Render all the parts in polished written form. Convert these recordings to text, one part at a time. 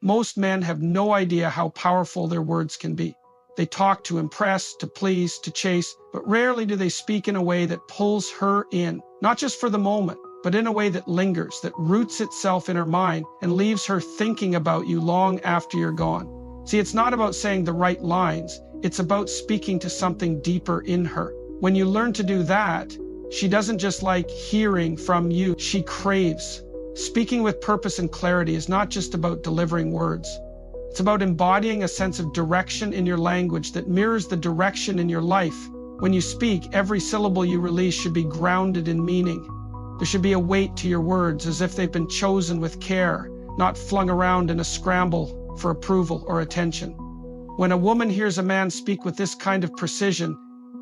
Most men have no idea how powerful their words can be. They talk to impress, to please, to chase, but rarely do they speak in a way that pulls her in, not just for the moment, but in a way that lingers, that roots itself in her mind and leaves her thinking about you long after you're gone. See, it's not about saying the right lines, it's about speaking to something deeper in her. When you learn to do that, she doesn't just like hearing from you, she craves. Speaking with purpose and clarity is not just about delivering words. It's about embodying a sense of direction in your language that mirrors the direction in your life. When you speak, every syllable you release should be grounded in meaning. There should be a weight to your words, as if they've been chosen with care, not flung around in a scramble for approval or attention. When a woman hears a man speak with this kind of precision,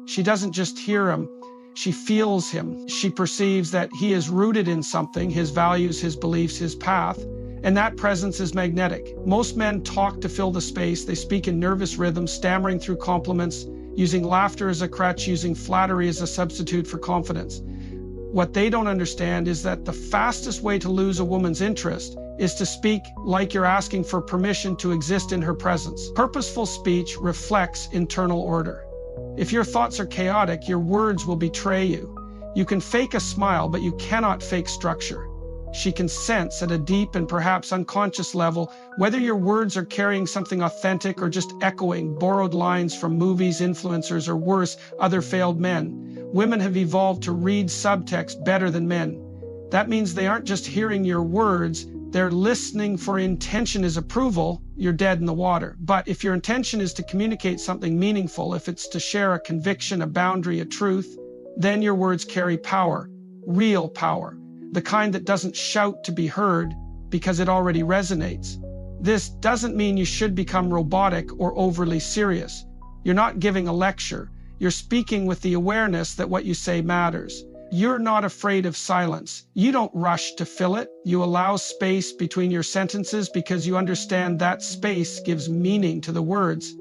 she doesn't just hear him, she feels him. She perceives that he is rooted in something, his values, his beliefs, his path, and that presence is magnetic. Most men talk to fill the space. They speak in nervous rhythm, stammering through compliments, using laughter as a crutch, using flattery as a substitute for confidence. What they don't understand is that the fastest way to lose a woman's interest is to speak like you're asking for permission to exist in her presence. Purposeful speech reflects internal order. If your thoughts are chaotic, your words will betray you. You can fake a smile, but you cannot fake structure. She can sense at a deep and perhaps unconscious level whether your words are carrying something authentic or just echoing borrowed lines from movies, influencers, or worse, other failed men. Women have evolved to read subtext better than men. That means they aren't just hearing your words, they're listening for intention as approval. You're dead in the water. But if your intention is to communicate something meaningful, if it's to share a conviction, a boundary, a truth, then your words carry power, real power, the kind that doesn't shout to be heard because it already resonates. This doesn't mean you should become robotic or overly serious. You're not giving a lecture. You're speaking with the awareness that what you say matters. You're not afraid of silence. You don't rush to fill it. You allow space between your sentences because you understand that space gives meaning to the words.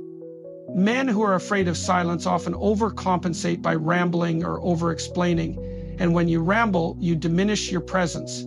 Men who are afraid of silence often overcompensate by rambling or over-explaining. And when you ramble, you diminish your presence.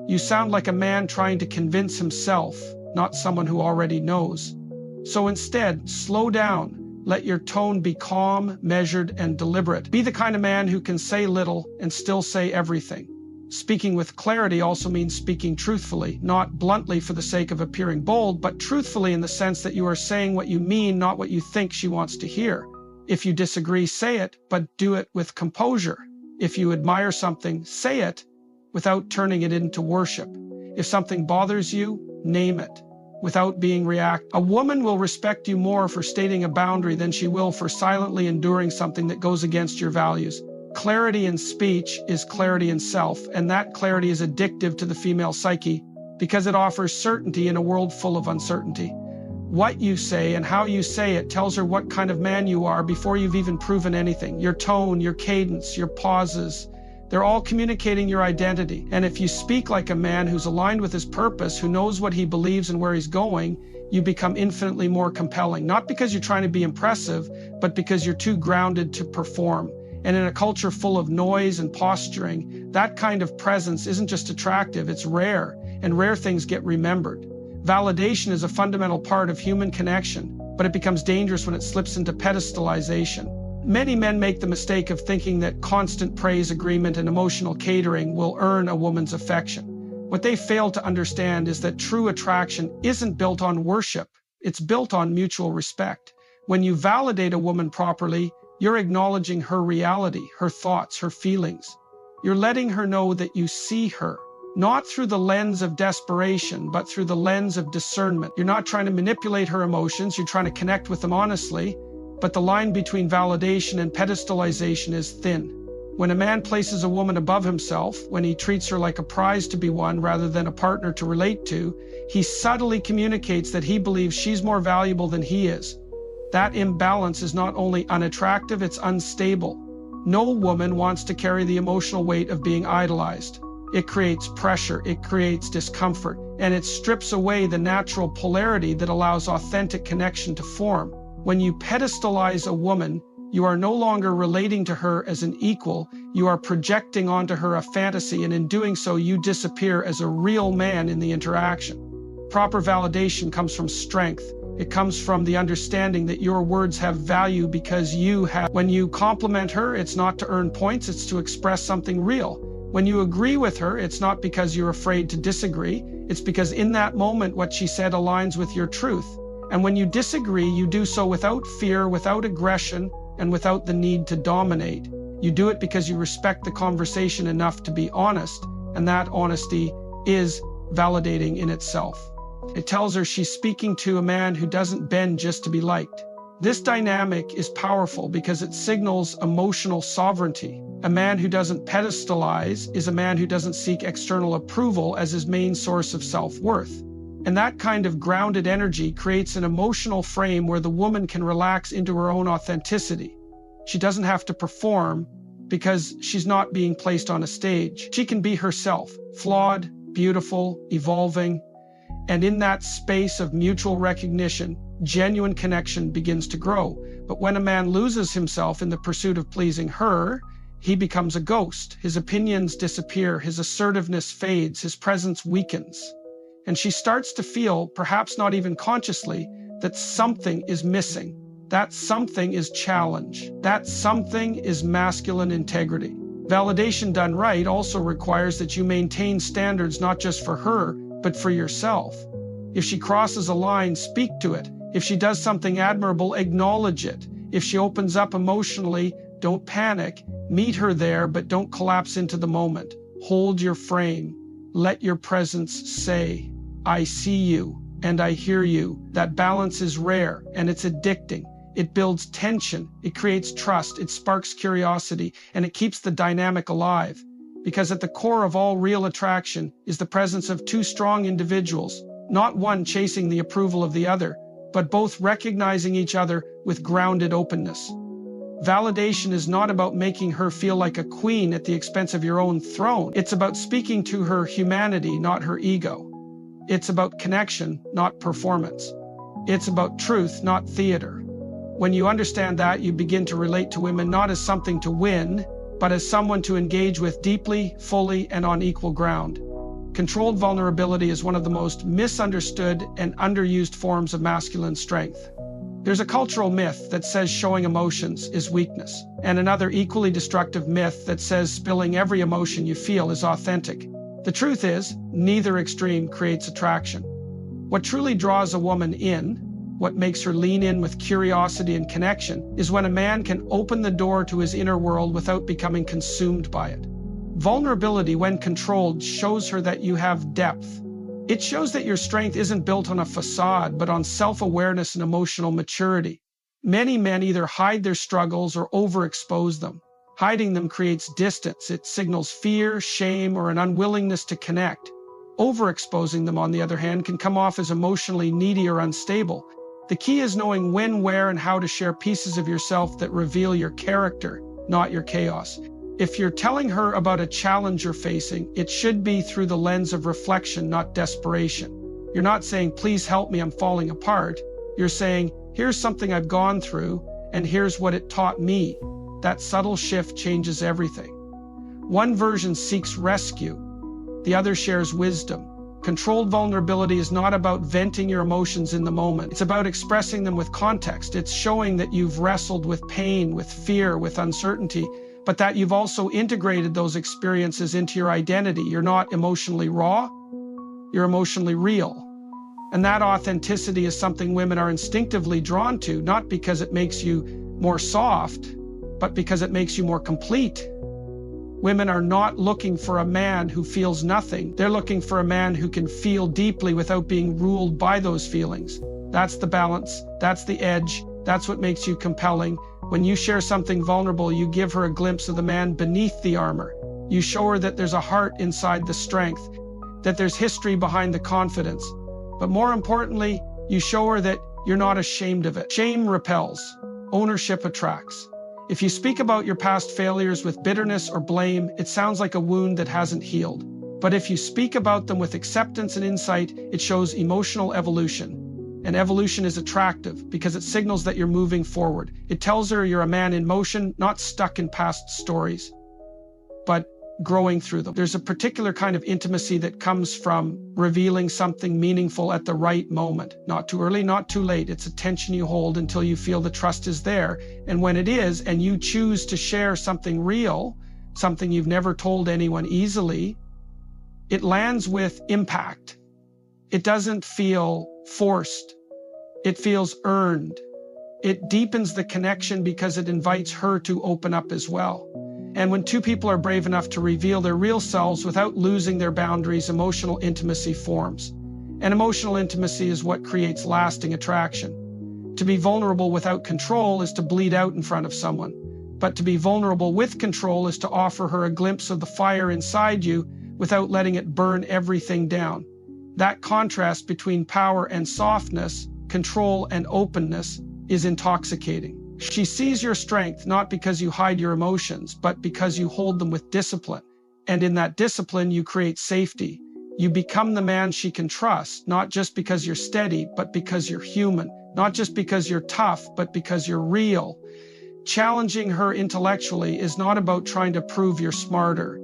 You sound like a man trying to convince himself, not someone who already knows. So instead, slow down. Let your tone be calm, measured, and deliberate. Be the kind of man who can say little and still say everything. Speaking with clarity also means speaking truthfully, not bluntly for the sake of appearing bold, but truthfully in the sense that you are saying what you mean, not what you think she wants to hear. If you disagree, say it, but do it with composure. If you admire something, say it without turning it into worship. If something bothers you, name it without being reactive. A woman will respect you more for stating a boundary than she will for silently enduring something that goes against your values. Clarity in speech is clarity in self, and that clarity is addictive to the female psyche because it offers certainty in a world full of uncertainty. What you say and how you say it tells her what kind of man you are before you've even proven anything. Your tone, your cadence, your pauses, they're all communicating your identity. And if you speak like a man who's aligned with his purpose, who knows what he believes and where he's going, you become infinitely more compelling. Not because you're trying to be impressive, but because you're too grounded to perform. And in a culture full of noise and posturing, that kind of presence isn't just attractive, it's rare. And rare things get remembered. Validation is a fundamental part of human connection, but it becomes dangerous when it slips into pedestalization. Many men make the mistake of thinking that constant praise, agreement, and emotional catering will earn a woman's affection. What they fail to understand is that true attraction isn't built on worship, it's built on mutual respect. When you validate a woman properly, you're acknowledging her reality, her thoughts, her feelings. You're letting her know that you see her, not through the lens of desperation, but through the lens of discernment. You're not trying to manipulate her emotions, you're trying to connect with them honestly. But the line between validation and pedestalization is thin. When a man places a woman above himself, when he treats her like a prize to be won rather than a partner to relate to, he subtly communicates that he believes she's more valuable than he is. That imbalance is not only unattractive, it's unstable. No woman wants to carry the emotional weight of being idolized. It creates pressure, it creates discomfort, and it strips away the natural polarity that allows authentic connection to form. When you pedestalize a woman, you are no longer relating to her as an equal, you are projecting onto her a fantasy, and in doing so, you disappear as a real man in the interaction. Proper validation comes from strength. It comes from the understanding that your words have value because you have. When you compliment her, it's not to earn points, it's to express something real. When you agree with her, it's not because you're afraid to disagree. It's because in that moment, what she said aligns with your truth. And when you disagree, you do so without fear, without aggression, and without the need to dominate. You do it because you respect the conversation enough to be honest, and that honesty is validating in itself. It tells her she's speaking to a man who doesn't bend just to be liked. This dynamic is powerful because it signals emotional sovereignty. A man who doesn't pedestalize is a man who doesn't seek external approval as his main source of self-worth. And that kind of grounded energy creates an emotional frame where the woman can relax into her own authenticity. She doesn't have to perform because she's not being placed on a stage. She can be herself, flawed, beautiful, evolving. And in that space of mutual recognition, genuine connection begins to grow. But when a man loses himself in the pursuit of pleasing her, he becomes a ghost. His opinions disappear, his assertiveness fades, his presence weakens. And she starts to feel, perhaps not even consciously, that something is missing. That something is challenge. That something is masculine integrity. Validation done right also requires that you maintain standards not just for her, but for yourself. If she crosses a line, speak to it. If she does something admirable, acknowledge it. If she opens up emotionally, don't panic. Meet her there, but don't collapse into the moment. Hold your frame. Let your presence say, I see you and I hear you. That balance is rare and it's addicting. It builds tension, it creates trust, it sparks curiosity, and it keeps the dynamic alive. Because at the core of all real attraction is the presence of two strong individuals, not one chasing the approval of the other, but both recognizing each other with grounded openness. Validation is not about making her feel like a queen at the expense of your own throne. It's about speaking to her humanity, not her ego. It's about connection, not performance. It's about truth, not theater. When you understand that, you begin to relate to women not as something to win, but as someone to engage with deeply, fully, and on equal ground. Controlled vulnerability is one of the most misunderstood and underused forms of masculine strength. There's a cultural myth that says showing emotions is weakness, and another equally destructive myth that says spilling every emotion you feel is authentic. The truth is, neither extreme creates attraction. What truly draws a woman in, what makes her lean in with curiosity and connection, is when a man can open the door to his inner world without becoming consumed by it. Vulnerability, when controlled, shows her that you have depth. It shows that your strength isn't built on a facade, but on self-awareness and emotional maturity. Many men either hide their struggles or overexpose them. Hiding them creates distance. It signals fear, shame, or an unwillingness to connect. Overexposing them, on the other hand, can come off as emotionally needy or unstable. The key is knowing when, where, and how to share pieces of yourself that reveal your character, not your chaos. If you're telling her about a challenge you're facing, it should be through the lens of reflection, not desperation. You're not saying, please help me, I'm falling apart. You're saying, here's something I've gone through, and here's what it taught me. That subtle shift changes everything. One version seeks rescue, the other shares wisdom. Controlled vulnerability is not about venting your emotions in the moment. It's about expressing them with context. It's showing that you've wrestled with pain, with fear, with uncertainty, but that you've also integrated those experiences into your identity. You're not emotionally raw, you're emotionally real. And that authenticity is something women are instinctively drawn to, not because it makes you more soft, but because it makes you more complete. Women are not looking for a man who feels nothing. They're looking for a man who can feel deeply without being ruled by those feelings. That's the balance. That's the edge. That's what makes you compelling. When you share something vulnerable, you give her a glimpse of the man beneath the armor. You show her that there's a heart inside the strength, that there's history behind the confidence. But more importantly, you show her that you're not ashamed of it. Shame repels. Ownership attracts. If you speak about your past failures with bitterness or blame, it sounds like a wound that hasn't healed. But if you speak about them with acceptance and insight, it shows emotional evolution. And evolution is attractive because it signals that you're moving forward. It tells her you're a man in motion, not stuck in past stories. But growing through them. There's a particular kind of intimacy that comes from revealing something meaningful at the right moment. Not too early, not too late. It's a tension you hold until you feel the trust is there. And when it is, and you choose to share something real, something you've never told anyone easily, it lands with impact. It doesn't feel forced. It feels earned. It deepens the connection because it invites her to open up as well. And when two people are brave enough to reveal their real selves without losing their boundaries, emotional intimacy forms. And emotional intimacy is what creates lasting attraction. To be vulnerable without control is to bleed out in front of someone. But to be vulnerable with control is to offer her a glimpse of the fire inside you without letting it burn everything down. That contrast between power and softness, control and openness, is intoxicating. She sees your strength not because you hide your emotions, but because you hold them with discipline. And in that discipline, you create safety. You become the man she can trust, not just because you're steady, but because you're human. Not just because you're tough, but because you're real. Challenging her intellectually is not about trying to prove you're smarter.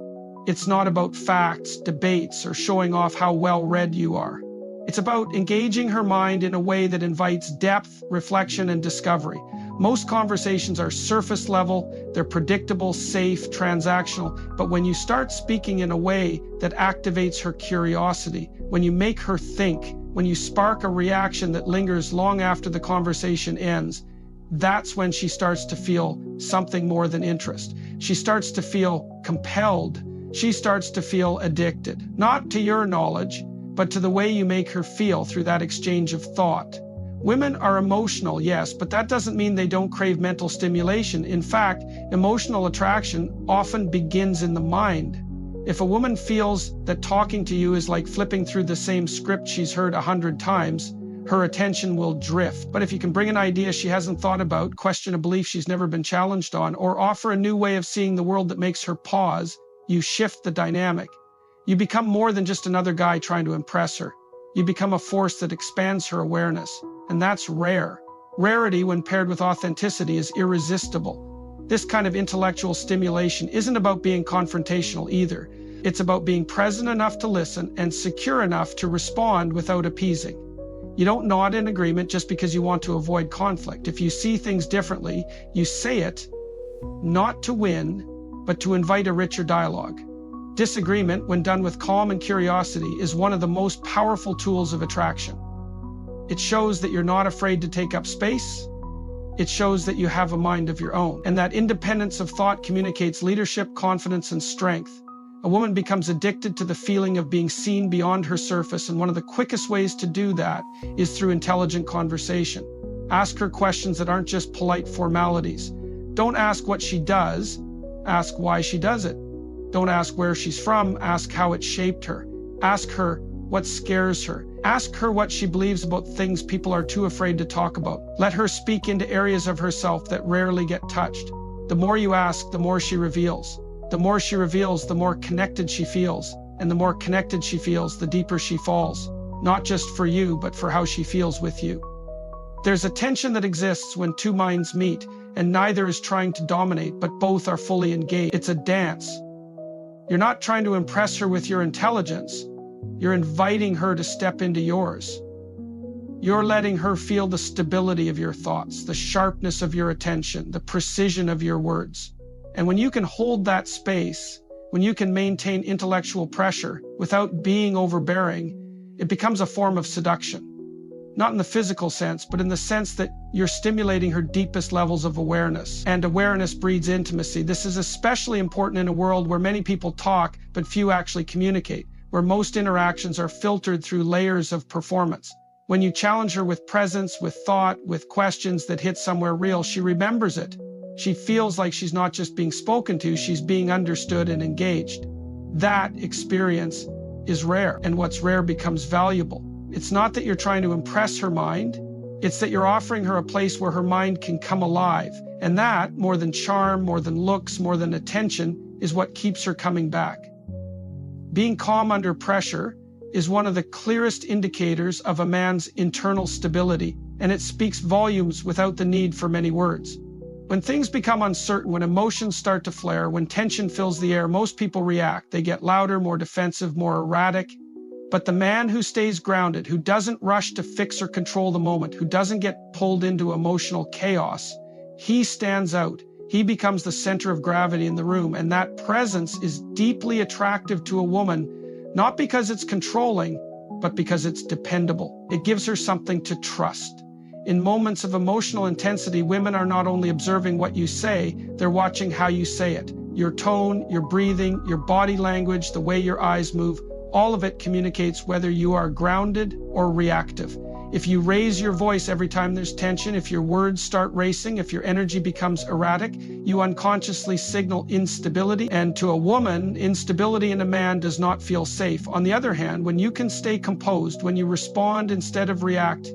It's not about facts, debates, or showing off how well-read you are. It's about engaging her mind in a way that invites depth, reflection, and discovery. Most conversations are surface level, they're predictable, safe, transactional, but when you start speaking in a way that activates her curiosity, when you make her think, when you spark a reaction that lingers long after the conversation ends, that's when she starts to feel something more than interest. She starts to feel compelled. She starts to feel addicted, not to your knowledge, but to the way you make her feel through that exchange of thought. Women are emotional, yes, but that doesn't mean they don't crave mental stimulation. In fact, emotional attraction often begins in the mind. If a woman feels that talking to you is like flipping through the same script she's heard 100 times, her attention will drift. But if you can bring an idea she hasn't thought about, question a belief she's never been challenged on, or offer a new way of seeing the world that makes her pause, you shift the dynamic. You become more than just another guy trying to impress her. You become a force that expands her awareness. And that's rare. Rarity, when paired with authenticity, is irresistible. This kind of intellectual stimulation isn't about being confrontational either. It's about being present enough to listen and secure enough to respond without appeasing. You don't nod in agreement just because you want to avoid conflict. If you see things differently, you say it, not to win, but to invite a richer dialogue. Disagreement, when done with calm and curiosity, is one of the most powerful tools of attraction. It shows that you're not afraid to take up space. It shows that you have a mind of your own. And that independence of thought communicates leadership, confidence, and strength. A woman becomes addicted to the feeling of being seen beyond her surface, and one of the quickest ways to do that is through intelligent conversation. Ask her questions that aren't just polite formalities. Don't ask what she does, ask why she does it. Don't ask where she's from, ask how it shaped her. Ask her what scares her. Ask her what she believes about things people are too afraid to talk about. Let her speak into areas of herself that rarely get touched. The more you ask, the more she reveals. The more she reveals, the more connected she feels. And the more connected she feels, the deeper she falls. Not just for you, but for how she feels with you. There's a tension that exists when two minds meet, and neither is trying to dominate, but both are fully engaged. It's a dance. You're not trying to impress her with your intelligence. You're inviting her to step into yours. You're letting her feel the stability of your thoughts, the sharpness of your attention, the precision of your words. And when you can hold that space, when you can maintain intellectual pressure without being overbearing, it becomes a form of seduction. Not in the physical sense, but in the sense that you're stimulating her deepest levels of awareness. And awareness breeds intimacy. This is especially important in a world where many people talk, but few actually communicate, where most interactions are filtered through layers of performance. When you challenge her with presence, with thought, with questions that hit somewhere real, she remembers it. She feels like she's not just being spoken to, she's being understood and engaged. That experience is rare, and what's rare becomes valuable. It's not that you're trying to impress her mind, it's that you're offering her a place where her mind can come alive. And that, more than charm, more than looks, more than attention, is what keeps her coming back. Being calm under pressure is one of the clearest indicators of a man's internal stability, and it speaks volumes without the need for many words. When things become uncertain, when emotions start to flare, when tension fills the air, most people react. They get louder, more defensive, more erratic. But the man who stays grounded, who doesn't rush to fix or control the moment, who doesn't get pulled into emotional chaos, he stands out. He becomes the center of gravity in the room, and that presence is deeply attractive to a woman, not because it's controlling, but because it's dependable. It gives her something to trust. In moments of emotional intensity, women are not only observing what you say, they're watching how you say it. Your tone, your breathing, your body language, the way your eyes move, all of it communicates whether you are grounded or reactive. If you raise your voice every time there's tension, if your words start racing, if your energy becomes erratic, you unconsciously signal instability. And to a woman, instability in a man does not feel safe. On the other hand, when you can stay composed, when you respond instead of react,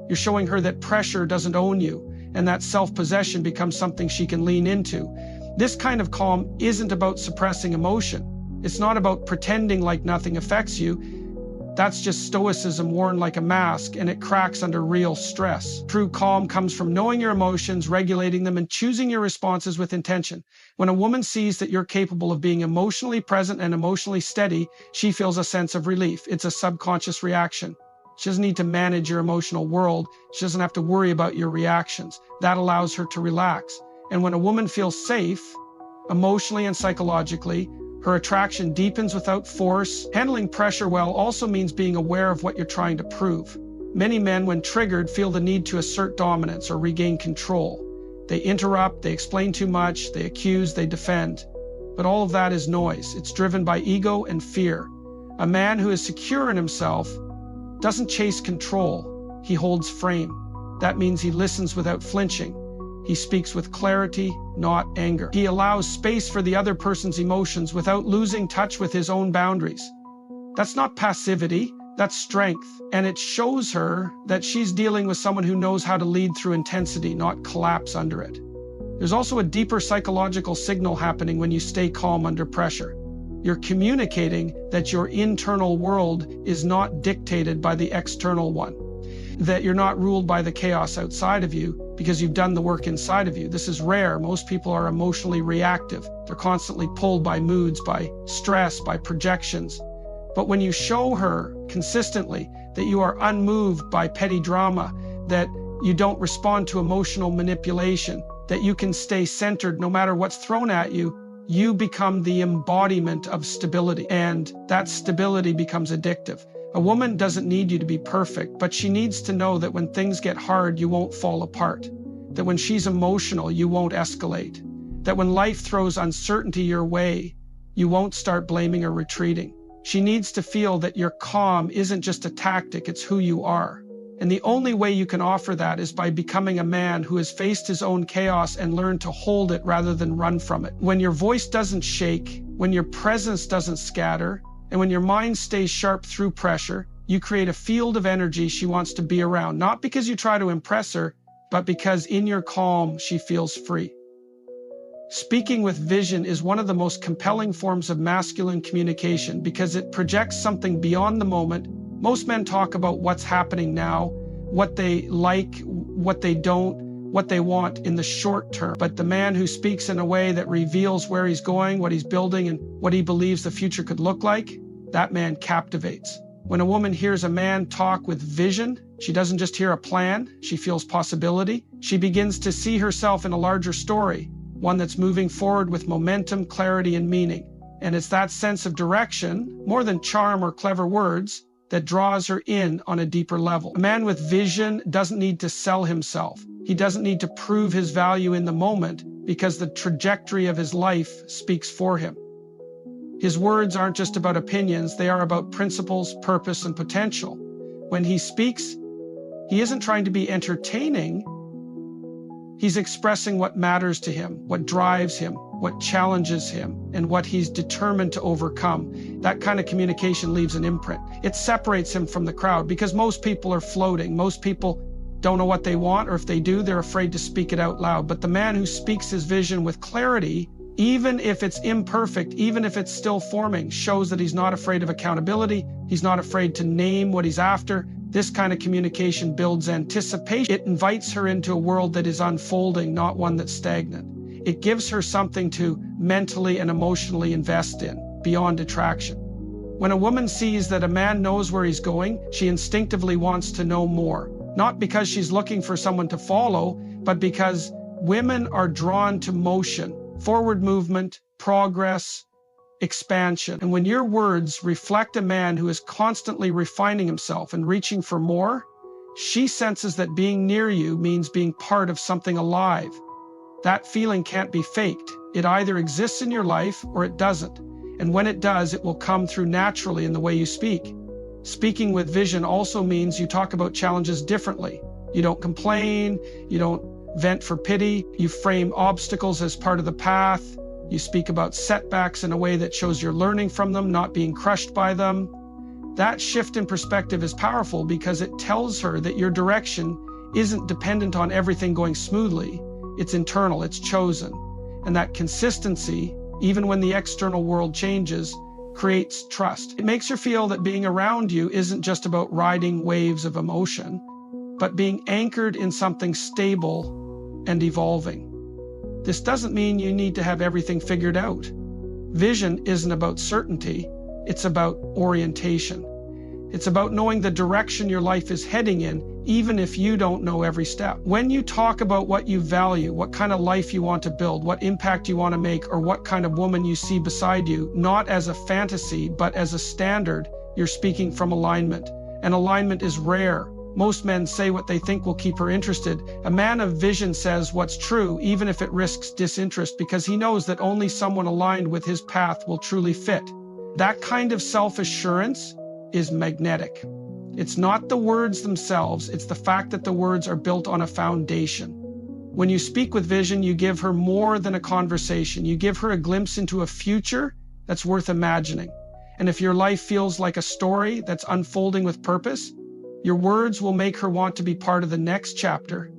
you're showing her that pressure doesn't own you, and that self-possession becomes something she can lean into. This kind of calm isn't about suppressing emotion. It's not about pretending like nothing affects you. That's just stoicism worn like a mask, and it cracks under real stress. True calm comes from knowing your emotions, regulating them, and choosing your responses with intention. When a woman sees that you're capable of being emotionally present and emotionally steady, she feels a sense of relief. It's a subconscious reaction. She doesn't need to manage your emotional world. She doesn't have to worry about your reactions. That allows her to relax. And when a woman feels safe, emotionally and psychologically, her attraction deepens without force. Handling pressure well also means being aware of what you're trying to prove. Many men, when triggered, feel the need to assert dominance or regain control. They interrupt, they explain too much, they accuse, they defend. But all of that is noise. It's driven by ego and fear. A man who is secure in himself doesn't chase control. He holds frame. That means he listens without flinching. He speaks with clarity, not anger. He allows space for the other person's emotions without losing touch with his own boundaries. That's not passivity, that's strength. And it shows her that she's dealing with someone who knows how to lead through intensity, not collapse under it. There's also a deeper psychological signal happening when you stay calm under pressure. You're communicating that your internal world is not dictated by the external one, that you're not ruled by the chaos outside of you because you've done the work inside of you. This is rare. Most people are emotionally reactive. They're constantly pulled by moods, by stress, by projections. But when you show her consistently that you are unmoved by petty drama, that you don't respond to emotional manipulation, that you can stay centered no matter what's thrown at you, you become the embodiment of stability, and that stability becomes addictive. A woman doesn't need you to be perfect, but she needs to know that when things get hard, you won't fall apart. That when she's emotional, you won't escalate. That when life throws uncertainty your way, you won't start blaming or retreating. She needs to feel that your calm isn't just a tactic, it's who you are. And the only way you can offer that is by becoming a man who has faced his own chaos and learned to hold it rather than run from it. When your voice doesn't shake, when your presence doesn't scatter, and when your mind stays sharp through pressure, you create a field of energy she wants to be around, not because you try to impress her, but because in your calm, she feels free. Speaking with vision is one of the most compelling forms of masculine communication because it projects something beyond the moment. Most men talk about what's happening now, what they like, what they don't, what they want in the short term. But the man who speaks in a way that reveals where he's going, what he's building, and what he believes the future could look like, that man captivates. When a woman hears a man talk with vision, she doesn't just hear a plan, she feels possibility. She begins to see herself in a larger story, one that's moving forward with momentum, clarity, and meaning. And it's that sense of direction, more than charm or clever words, that draws her in on a deeper level. A man with vision doesn't need to sell himself. He doesn't need to prove his value in the moment because the trajectory of his life speaks for him. His words aren't just about opinions, they are about principles, purpose, and potential. When he speaks, he isn't trying to be entertaining. He's expressing what matters to him, what drives him, what challenges him, and what he's determined to overcome. That kind of communication leaves an imprint. It separates him from the crowd because most people are floating. Most people don't know what they want, or if they do, they're afraid to speak it out loud. But the man who speaks his vision with clarity, even if it's imperfect, even if it's still forming, shows that he's not afraid of accountability. He's not afraid to name what he's after. This kind of communication builds anticipation. It invites her into a world that is unfolding, not one that's stagnant. It gives her something to mentally and emotionally invest in, beyond attraction. When a woman sees that a man knows where he's going, she instinctively wants to know more. Not because she's looking for someone to follow, but because women are drawn to motion, forward movement, progress, expansion. And when your words reflect a man who is constantly refining himself and reaching for more, she senses that being near you means being part of something alive. That feeling can't be faked. It either exists in your life or it doesn't. And when it does, it will come through naturally in the way you speak. Speaking with vision also means you talk about challenges differently. You don't complain, you don't vent for pity, you frame obstacles as part of the path, you speak about setbacks in a way that shows you're learning from them, not being crushed by them. That shift in perspective is powerful because it tells her that your direction isn't dependent on everything going smoothly. It's internal, it's chosen. And that consistency, even when the external world changes, creates trust. It makes her feel that being around you isn't just about riding waves of emotion, but being anchored in something stable and evolving. This doesn't mean you need to have everything figured out. Vision isn't about certainty, it's about orientation. It's about knowing the direction your life is heading in, even if you don't know every step. When you talk about what you value, what kind of life you want to build, what impact you want to make, or what kind of woman you see beside you, not as a fantasy, but as a standard, you're speaking from alignment. And alignment is rare. Most men say what they think will keep her interested. A man of vision says what's true, even if it risks disinterest, because he knows that only someone aligned with his path will truly fit. That kind of self-assurance is magnetic. It's not the words themselves, it's the fact that the words are built on a foundation. When you speak with vision, you give her more than a conversation. You give her a glimpse into a future that's worth imagining. And if your life feels like a story that's unfolding with purpose, your words will make her want to be part of the next chapter.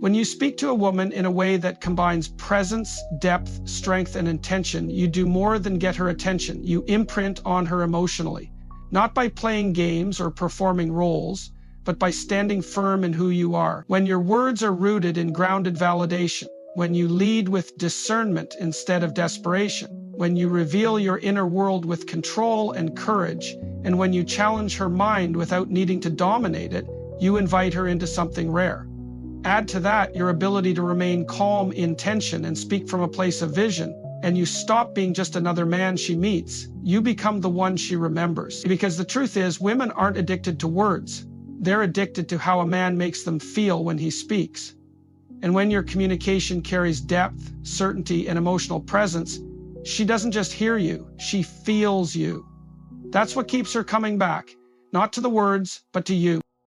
When you speak to a woman in a way that combines presence, depth, strength, and intention, you do more than get her attention. You imprint on her emotionally, not by playing games or performing roles, but by standing firm in who you are. When your words are rooted in grounded validation, when you lead with discernment instead of desperation, when you reveal your inner world with control and courage, and when you challenge her mind without needing to dominate it, you invite her into something rare. Add to that your ability to remain calm in tension and speak from a place of vision, and you stop being just another man she meets. You become the one she remembers. Because the truth is, women aren't addicted to words. They're addicted to how a man makes them feel when he speaks. And when your communication carries depth, certainty, and emotional presence, she doesn't just hear you, she feels you. That's what keeps her coming back, not to the words, but to you.